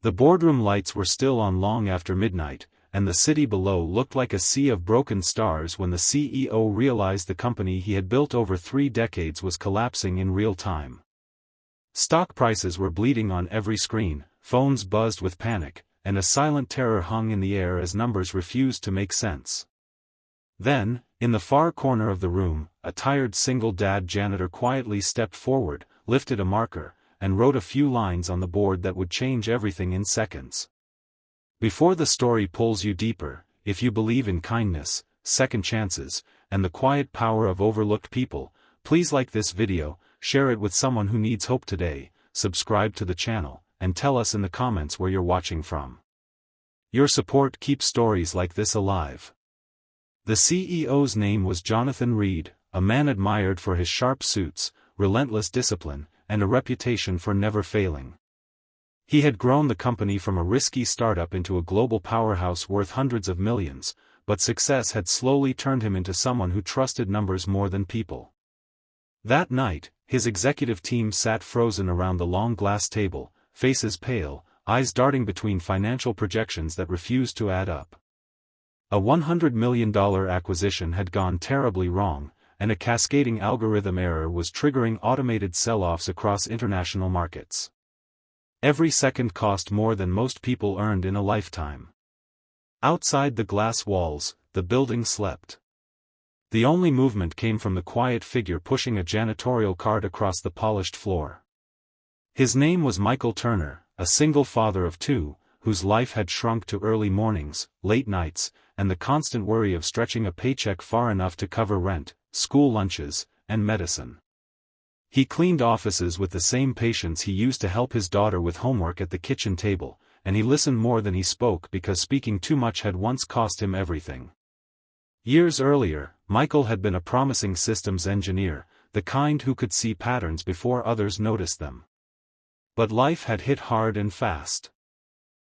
The boardroom lights were still on long after midnight, and the city below looked like a sea of broken stars when the CEO realized the company he had built over 3 decades was collapsing in real time. Stock prices were bleeding on every screen, phones buzzed with panic, and a silent terror hung in the air as numbers refused to make sense. Then, in the far corner of the room, a tired single-dad janitor quietly stepped forward, lifted a marker, and wrote a few lines on the board that would change everything in seconds. Before the story pulls you deeper, if you believe in kindness, second chances, and the quiet power of overlooked people, please like this video, share it with someone who needs hope today, subscribe to the channel, and tell us in the comments where you're watching from. Your support keeps stories like this alive. The CEO's name was Jonathan Reed, a man admired for his sharp suits, relentless discipline, and a reputation for never failing. He had grown the company from a risky startup into a global powerhouse worth hundreds of millions, but success had slowly turned him into someone who trusted numbers more than people. That night, his executive team sat frozen around the long glass table, faces pale, eyes darting between financial projections that refused to add up. A $100 million acquisition had gone terribly wrong, and a cascading algorithm error was triggering automated sell-offs across international markets. Every second cost more than most people earned in a lifetime. Outside the glass walls, the building slept. The only movement came from the quiet figure pushing a janitorial cart across the polished floor. His name was Michael Turner, a single father of 2, whose life had shrunk to early mornings, late nights, and the constant worry of stretching a paycheck far enough to cover rent, school lunches, and medicine. He cleaned offices with the same patience he used to help his daughter with homework at the kitchen table, and he listened more than he spoke because speaking too much had once cost him everything. Years earlier, Michael had been a promising systems engineer, the kind who could see patterns before others noticed them. But life had hit hard and fast.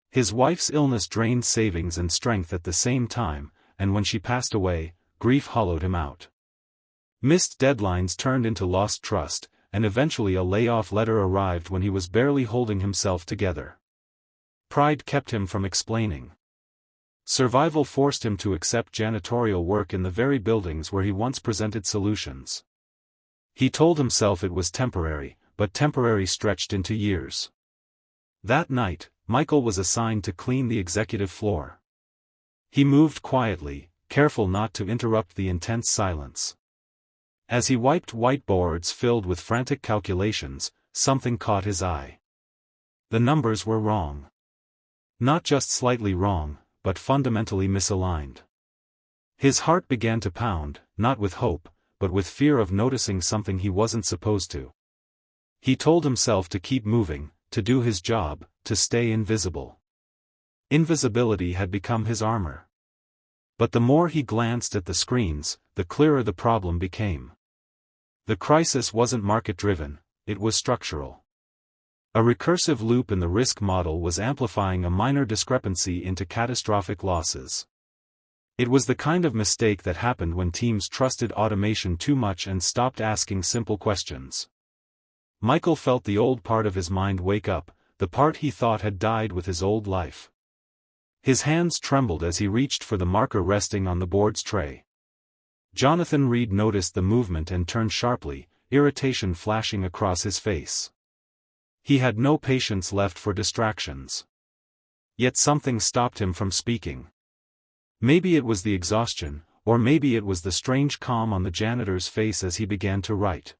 His wife's illness drained savings and strength at the same time, and when she passed away, grief hollowed him out. Missed deadlines turned into lost trust, and eventually a layoff letter arrived when he was barely holding himself together. Pride kept him from explaining. Survival forced him to accept janitorial work in the very buildings where he once presented solutions. He told himself it was temporary, but temporary stretched into years. That night, Michael was assigned to clean the executive floor. He moved quietly, careful not to interrupt the intense silence. As he wiped whiteboards filled with frantic calculations, something caught his eye. The numbers were wrong. Not just slightly wrong, but fundamentally misaligned. His heart began to pound, not with hope, but with fear of noticing something he wasn't supposed to. He told himself to keep moving, to do his job, to stay invisible. Invisibility had become his armor. But the more he glanced at the screens, the clearer the problem became. The crisis wasn't market-driven, it was structural. A recursive loop in the risk model was amplifying a minor discrepancy into catastrophic losses. It was the kind of mistake that happened when teams trusted automation too much and stopped asking simple questions. Michael felt the old part of his mind wake up, the part he thought had died with his old life. His hands trembled as he reached for the marker resting on the board's tray. Jonathan Reed noticed the movement and turned sharply, irritation flashing across his face. He had no patience left for distractions. Yet something stopped him from speaking. Maybe it was the exhaustion, or maybe it was the strange calm on the janitor's face as he began to write.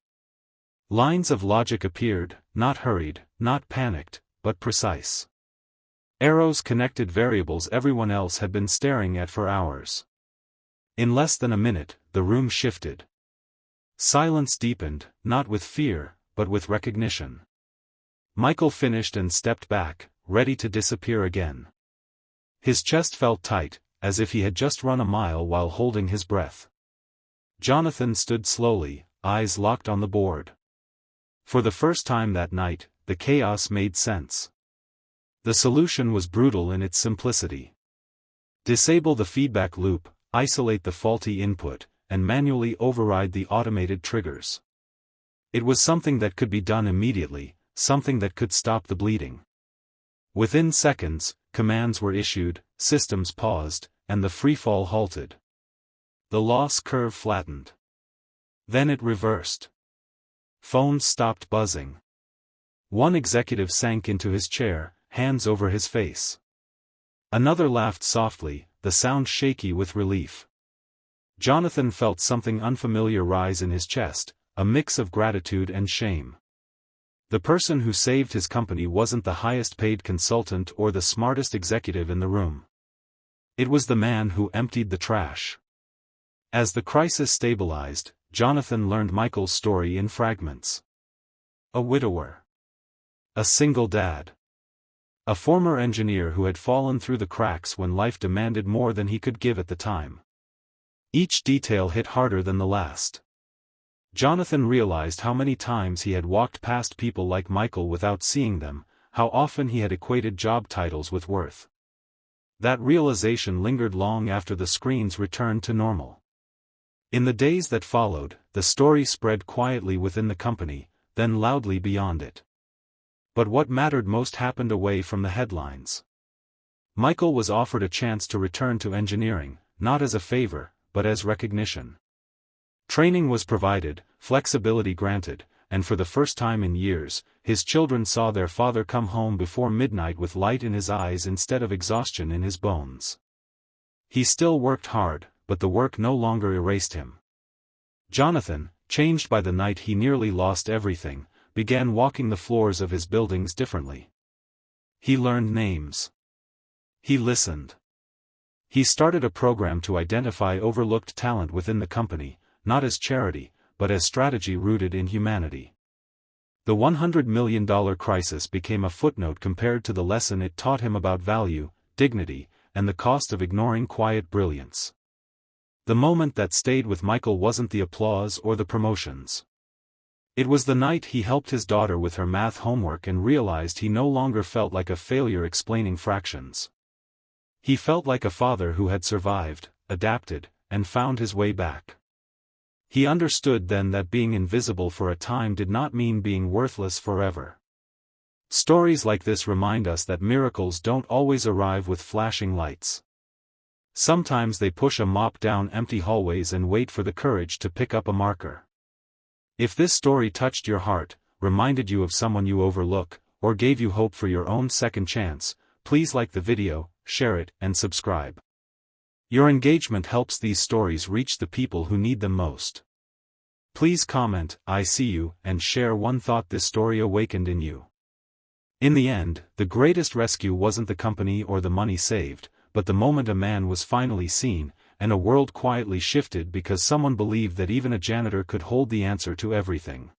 Lines of logic appeared, not hurried, not panicked, but precise. Arrows connected variables everyone else had been staring at for hours. In less than a minute, the room shifted. Silence deepened, not with fear, but with recognition. Michael finished and stepped back, ready to disappear again. His chest felt tight, as if he had just run a mile while holding his breath. Jonathan stood slowly, eyes locked on the board. For the first time that night, the chaos made sense. The solution was brutal in its simplicity. Disable the feedback loop, isolate the faulty input, and manually override the automated triggers. It was something that could be done immediately, something that could stop the bleeding. Within seconds, commands were issued, systems paused, and the freefall halted. The loss curve flattened. Then it reversed. Phones stopped buzzing. One executive sank into his chair, hands over his face. Another laughed softly, the sound shaky with relief. Jonathan felt something unfamiliar rise in his chest, a mix of gratitude and shame. The person who saved his company wasn't the highest-paid consultant or the smartest executive in the room. It was the man who emptied the trash. As the crisis stabilized, Jonathan learned Michael's story in fragments. A widower. A single dad. A former engineer who had fallen through the cracks when life demanded more than he could give at the time. Each detail hit harder than the last. Jonathan realized how many times he had walked past people like Michael without seeing them, how often he had equated job titles with worth. That realization lingered long after the screens returned to normal. In the days that followed, the story spread quietly within the company, then loudly beyond it. But what mattered most happened away from the headlines. Michael was offered a chance to return to engineering, not as a favor, but as recognition. Training was provided, flexibility granted, and for the first time in years, his children saw their father come home before midnight with light in his eyes instead of exhaustion in his bones. He still worked hard, but the work no longer erased him. Jonathan, changed by the night he nearly lost everything, began walking the floors of his buildings differently. He learned names. He listened. He started a program to identify overlooked talent within the company, not as charity, but as strategy rooted in humanity. The $100 million crisis became a footnote compared to the lesson it taught him about value, dignity, and the cost of ignoring quiet brilliance. The moment that stayed with Michael wasn't the applause or the promotions. It was the night he helped his daughter with her math homework and realized he no longer felt like a failure explaining fractions. He felt like a father who had survived, adapted, and found his way back. He understood then that being invisible for a time did not mean being worthless forever. Stories like this remind us that miracles don't always arrive with flashing lights. Sometimes they push a mop down empty hallways and wait for the courage to pick up a marker. If this story touched your heart, reminded you of someone you overlook, or gave you hope for your own second chance, please like the video, share it, and subscribe. Your engagement helps these stories reach the people who need them most. Please comment, "I see you," and share one thought this story awakened in you. In the end, the greatest rescue wasn't the company or the money saved, but the moment a man was finally seen, and a world quietly shifted because someone believed that even a janitor could hold the answer to everything.